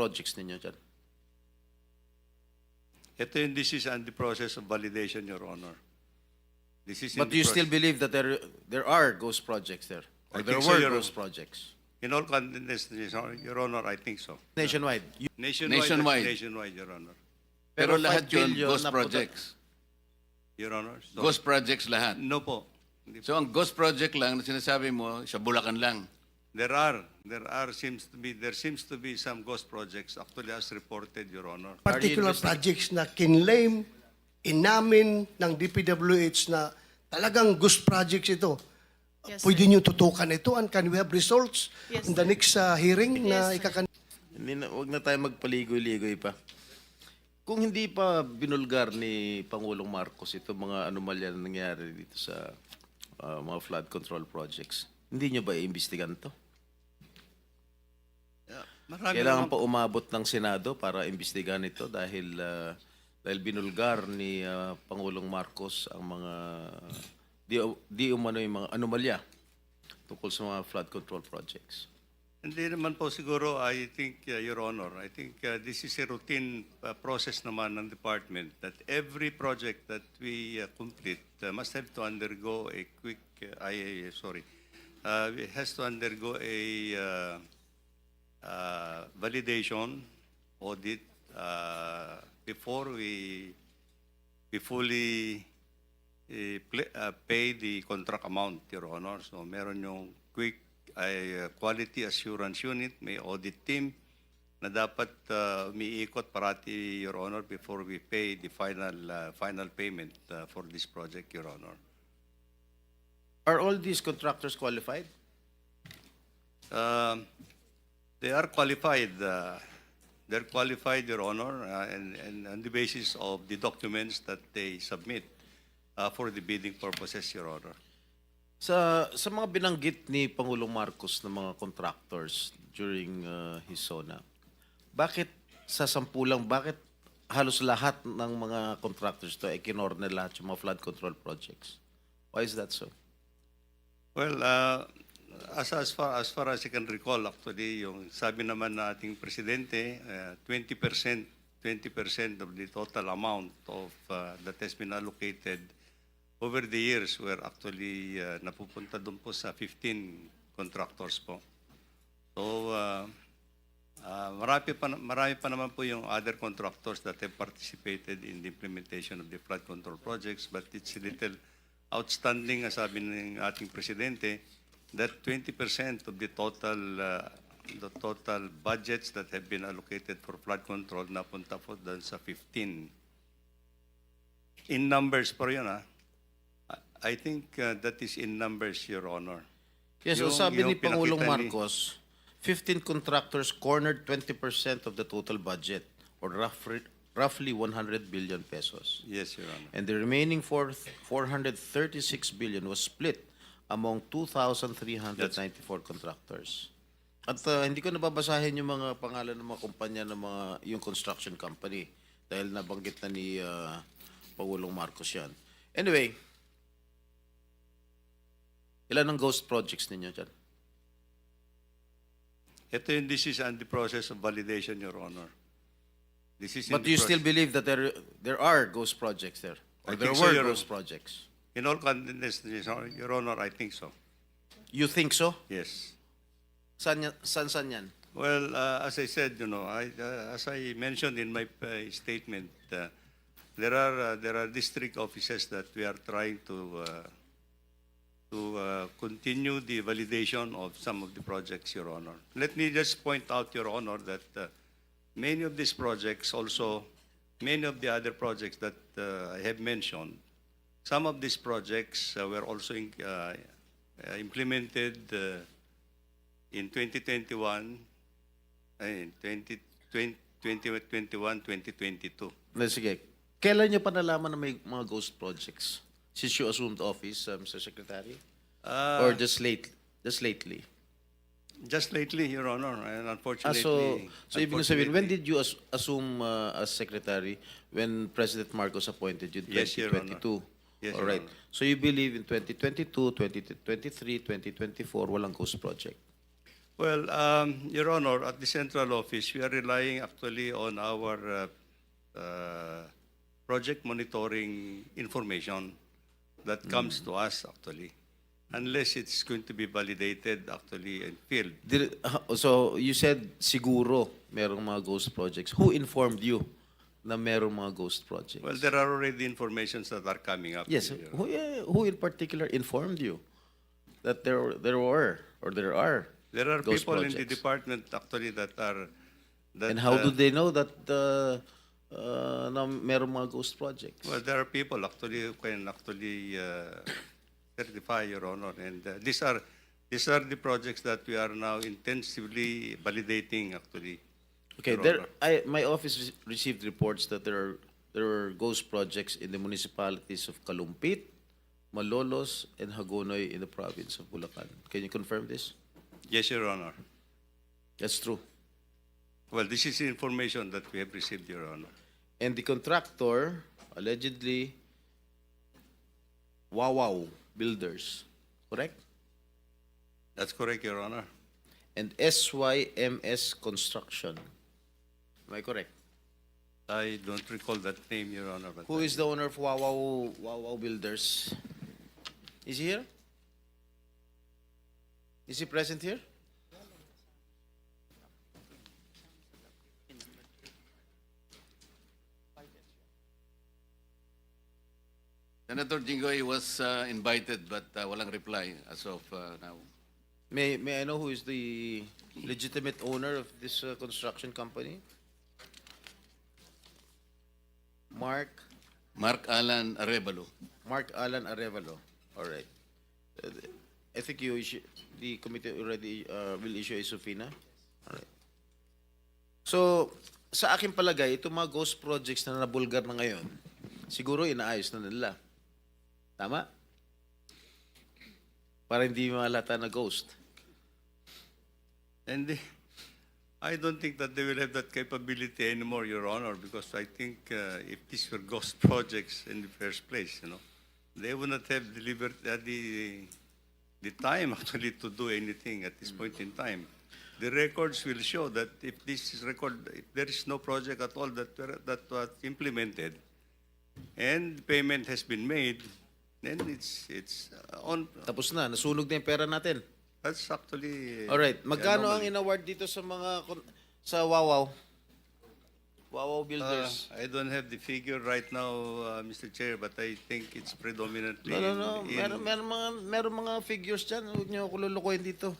projects ninyo dyan? This is on the process of validation, Your Honor. This is in But the do you still process- believe that there are ghost projects there? Or I there think so, were Your ghost Honor. projects? In all confidence, Your Honor, I think so. Nationwide. Nationwide. Nationwide. Nationwide, Your Honor. Pero 5 lahat yun, billion ghost na projects. Your Honor. sorry. Ghost projects lahat. No po. Hindi po. So ang ghost project lang na sinasabi mo, sa Bulacan lang. There seems to be some ghost projects actually as reported, Your Honor. Are Particular you projects na kinlaim, inamin ng DPWH na talagang ghost projects ito. Yes, Pwede niyo tutukan ito and can we have results Yes, in the next hearing na Yes, sir. ikakan... Huwag na tayo magpaligoy-ligoy pa. Kung hindi pa binulgar ni Pangulong Marcos ito mga anomalya na nangyari dito sa mga flood control projects, hindi nyo ba iimbestigan to? Marami Kailangan naman- pa umabot ng Senado para imbestigahan ito dahil binulgar ni Pangulong Marcos ang mga di umano yung mga anomalya tungkol sa mga flood control projects. Hindi naman po siguro, I think, Your Honor, I think this is a routine process naman ng department that every project that we complete must have to undergo a quick, it has to undergo a validation audit before we fully pay the contract amount, Your Honor. So meron yung quick quality assurance unit, may audit team na dapat umiikot parati, Your Honor, before we pay the final payment for this project, Your Honor. Are all these contractors qualified? They are qualified. They're qualified, Your Honor, and on the basis of the documents that they submit for the bidding purposes, Your Honor. Sa mga binanggit ni Pangulong Marcos ng mga contractors during his SONA, bakit sa 10 lang, bakit halos lahat ng mga contractors to ay kinorner lahat yung mga flood control projects? Why is that so? Well, as far as I can recall, actually, yung sabi naman na ating presidente, 20% of the total amount of that has been allocated over the years were actually napupunta doon po sa 15 contractors po. So, marami pa naman po yung other contractors that have participated in the implementation of the flood control projects, but it's a little outstanding, as sabi ng ating presidente, that 20% of the total budgets that have been allocated for flood control napunta po doon sa 15. In numbers po yun, I think that is in numbers, Your Honor. Yes, so Yung- sabi ni yung Pangulong pinakita ni- Marcos, 15 contractors cornered 20% of the total budget, or roughly 100 billion pesos. Yes, Your Honor. And the remaining 436 billion was split among 2,394 contractors. At hindi ko nababasahin yung mga pangalan ng mga kumpanya ng yung construction company dahil nabanggit na ni Pangulong Marcos yan. Anyway, ilan ang ghost projects ninyo dyan? This is on the process of validation, Your Honor. This is in But the do you still process- believe that there are ghost projects there? Or I there think so, were Your ghost Honor. projects? In all confidence, Your Honor, I think so. You think so? Yes. Saan yan? Well, as I said, as I mentioned in my statement, there are district offices that we are trying to continue the validation of some of the projects, Your Honor. Let me just point out, Your Honor, that many of these projects also, many of the other projects that I have mentioned, some of these projects were also implemented in 2021, in 2021, 2022. Sige. Kailan nyo pa nalaman na may mga ghost projects? Since you assumed office, Mr. Secretary? Or just lately? Just lately, Your Honor, and unfortunately. So ibig sabihin, when did you assume as Secretary when President Marcos appointed you in Yes, Your Honor. 2022? Yes, All Your right. Honor. So you believe in 2022, 2023, 2024, walang ghost project? Well, Your Honor, at the central office, we are relying actually on our project monitoring information that comes to us actually, unless it's going to be validated actually in field. So, you said siguro merong mga ghost projects. Who informed you na merong mga ghost projects? Well, there are already informations that are coming up. Yes, Your Honor. who in particular informed you that there were or there are There are ghost people in the projects? department actually that are. That, And how do they know that na merong mga ghost projects? Well, there are people actually who can actually certify, Your Honor, and these are the projects that we are now intensively validating actually. Okay, Your Honor. my office received reports that there were ghost projects in the municipalities of Kalumpit, Malolos, and Hagonoy in the province of Bulacan. Can you confirm this? Yes, Your Honor. That's true. Well, this is information that we have received, Your Honor. And the contractor, allegedly, Wawaw Builders, correct? That's correct, Your Honor. And SYMS Construction. Am I correct? I don't recall that name, Your Honor. But Who is the owner of Wawaw Builders? Is he here? Is he present here? Senator Jinggoy was invited but walang reply as of now. May I know who is the legitimate owner of this construction company? Mark Alan Arevalo. Alan Arevalo. All right. I think the committee already will issue a subpoena. All right. So, sa aking palagay, itong mga ghost projects na nabulgar na ngayon, siguro inaayos na nila. Tama? Para hindi malata na ghost. And I don't think that they will have that capability anymore, Your Honor, because I think if these were ghost projects in the first place, they would not have delivered the time actually to do anything at this point in time. The records will show that if there is no project at all that was implemented, and payment has been made, then it's on. Tapos na, nasunog na yung pera natin. That's actually. Alright, magkano ang anomaly. in-award dito sa sa Wawaw? Wawaw Builders. I don't have the figure right now, Mr. Chair, but I think it's predominantly. No. Meron mga figures dyan. Huwag niyo ako lulukuhin dito.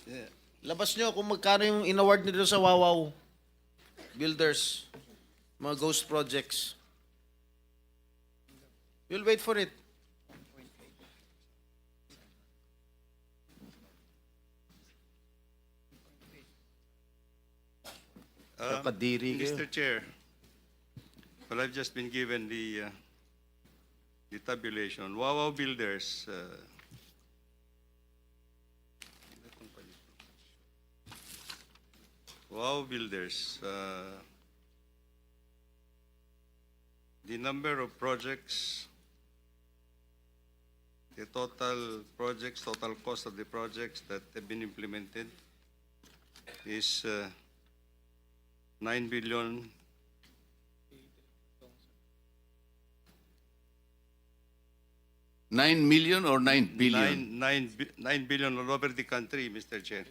Yeah. Labas niyo kung magkano yung in-award nila sa Wawaw Builders. Mga ghost projects. We'll wait for it. Kadiri kayo. Mr. Chair, well, I've just been given the tabulation. Wawaw Builders. Wawaw Builders. The number of projects, the total projects, total cost of the projects that have been implemented is 9 billion. 9 million or 9 billion? 9 billion all over the country, Mr. Chair.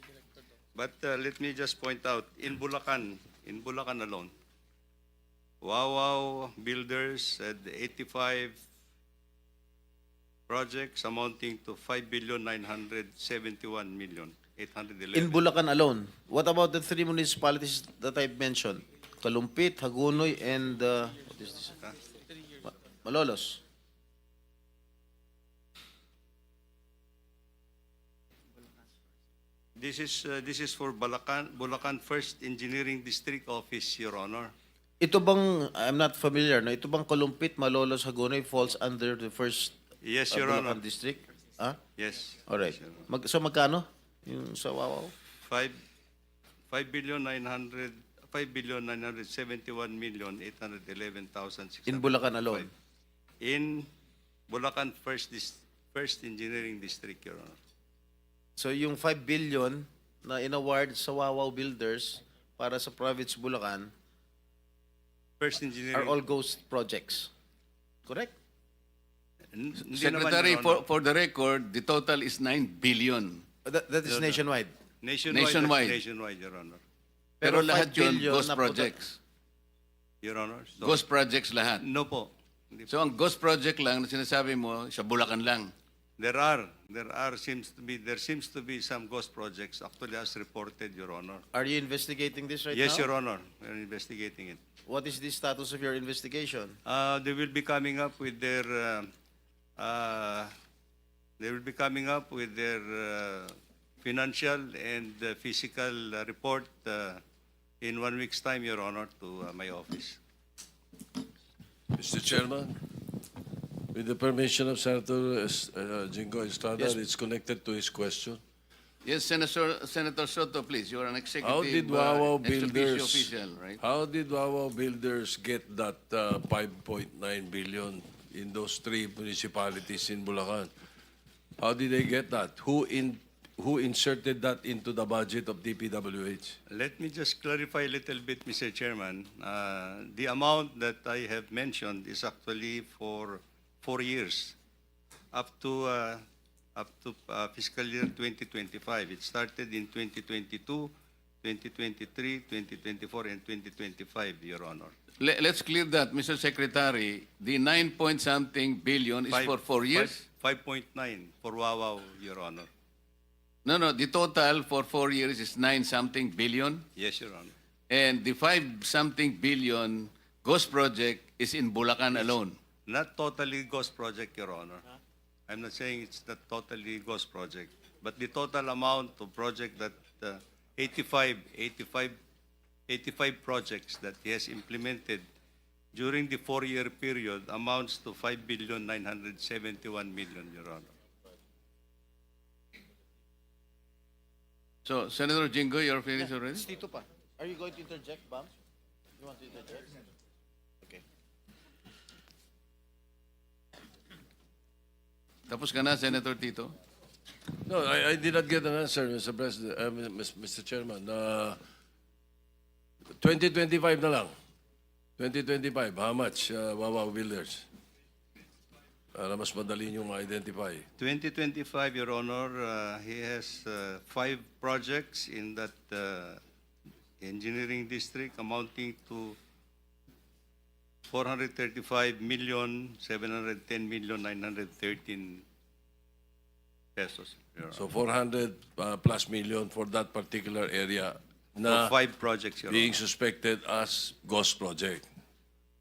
But let me just point out, in Bulacan alone, Wawaw Builders had 85 projects amounting to 5,971,811,000. In Bulacan alone. What about the three municipalities that I mentioned? Kalumpit, Hagonoy, and what is this? Malolos. This is for Bulacan First Engineering District Office, Your Honor. Ito bang, I'm not familiar, no? Ito bang Kalumpit, Malolos, Hagonoy falls under the first Yes, Your Bulacan Honor. district? Ah? Yes. Alright. Yes, Your Honor. So magkano? Yung sa Wawaw? 5,971,811,605. In Bulacan alone? In Bulacan First Engineering District, Your Honor. So yung 5 billion na inaward sa Wawaw Builders para sa province Bulacan First are engineering. all ghost projects. Correct? Hindi naman, Secretary, Your Honor. for the record, the total is 9 billion. That is nationwide. Nationwide. Nationwide, Your Honor. Pero Pero lahat 5 yun, billion ghost na projects. Your Honor. So, Ghost projects lahat. No po. Hindi po. So ang ghost project lang na sinasabi mo, sa Bulacan lang. There seems to be some ghost projects actually as reported, Your Honor. Are you investigating this right Yes, now? Your Honor. We're investigating it. What is the status of your investigation? They will be coming up with their financial and physical report in 1 week's time, Your Honor, to my office. Mr. Chairman, with the permission of Senator Jingo Estrada, Yes. it's connected to his question. Yes, Senator Soto, please. You are an executive How did Wawaw ex officio Builders, official, right? how did Wawaw Builders get that 5.9 billion in those 3 municipalities in Bulacan? How did they get that? Who inserted that into the budget of DPWH? Let me just clarify a little bit, Mr. Chairman. The amount that I have mentioned is actually for 4 years, up to fiscal year 2025. It started in 2022, 2023, 2024, and 2025, Your Honor. Let's clear that, Mr. Secretary. The 9-point-something billion is for 4 years? 5.9 for Wawaw, Your Honor. No, the total for 4 years is 9-something billion. Yes, Your Honor. And the 5-something billion ghost project is in Bulacan alone. Not totally ghost project, Your Honor. I'm not saying it's not totally ghost project, but the total amount of project that 85 projects that he has implemented during the 4-year period amounts to 5,971,000,000, Your Honor. So, Senator Jingo, you're finished already? Tito pa. Are you going to interject, Bam? You want to interject? Okay. Tapos ka na, Senator Tito? No, I did not get an answer, Mr. President, Mr. Chairman. 2025 na lang. 2025, how much, Wawaw Builders? Para mas madali nyo ma-identify. 2025, Your Honor, he has 5 projects in that engineering district amounting to 435,710,913 pesos. Your Honor. So 400 plus million for that particular area na For 5 projects, Your being Honor. suspected as ghost project.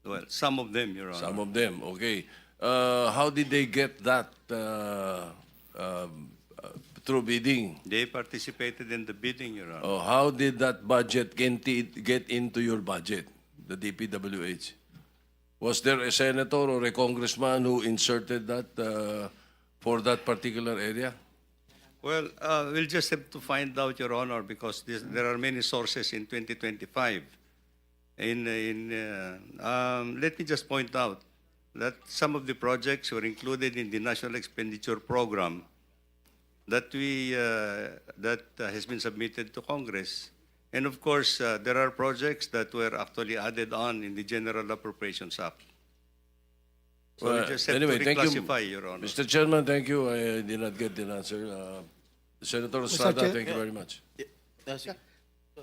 Well, some of them, Your Honor. Some of them, okay. How did they get that through bidding? They participated in the bidding, Your Honor. Oh, how did that budget get into your budget, the DPWH? Was there a senator or a congressman who inserted that for that particular area? Well, we'll just have to find out, Your Honor, because there are many sources in 2025. Let me just point out that some of the projects were included in the National Expenditure Program that has been submitted to Congress. And of course, there are projects that were actually added on in the General Appropriations Act. So we just have to reclassify, Your Honor. Mr. Chairman, thank you. I did not get the answer. Senator Estrada, Chair- thank you very much. Sige.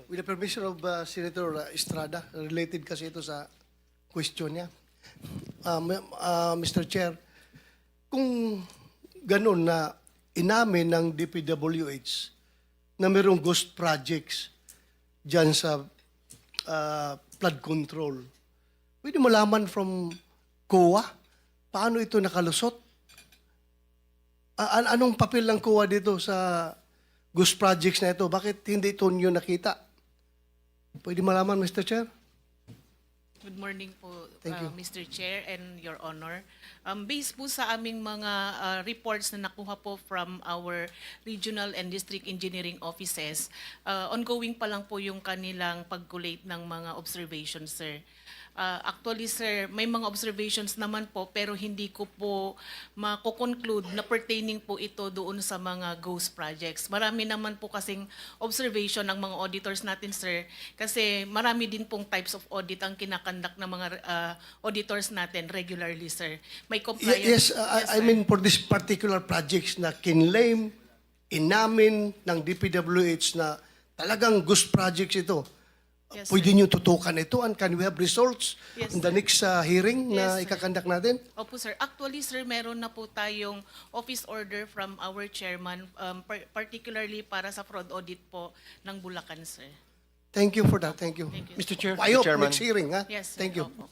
With the permission of Senator Estrada, related kasi ito sa question niya. Mr. Chair, kung ganun na inamin ng DPWH na mayroong ghost projects dyan sa flood control, pwede malaman from COA paano ito nakalusot? Anong papel ng COA dito sa ghost projects na ito? Bakit hindi ito nyo nakita? Pwede malaman, Mr. Chair? Good morning po, Thank you. Mr. Chair and Your Honor. Based po sa aming mga reports na nakuha po from our regional and district engineering offices, ongoing pa lang po yung kanilang pag-collate ng mga observations, sir. Actually, sir, may mga observations naman po pero hindi ko po mako-conclude na pertaining po ito doon sa mga ghost projects. Marami naman po kasing observation ng mga auditors natin, sir, kasi marami din pong types of audit ang kinakandak ng mga auditors natin regularly, sir. May compliance. Yes, I mean for this particular projects na kinlaim, inamin ng DPWH na talagang ghost projects ito. Yes, Pwede sir. niyo tutukan ito and can we have results Yes, in the sir. next hearing na Yes, sir. ikakandak natin? Opo, sir. Actually, sir, meron na po tayong office order from our chairman, particularly para sa fraud audit po ng Bulacan, sir. Thank you for that. Thank you. Thank you. Mr. Chair, I hope Mr. Chairman. next hearing, ha? Yes, sir. Thank you. Opo.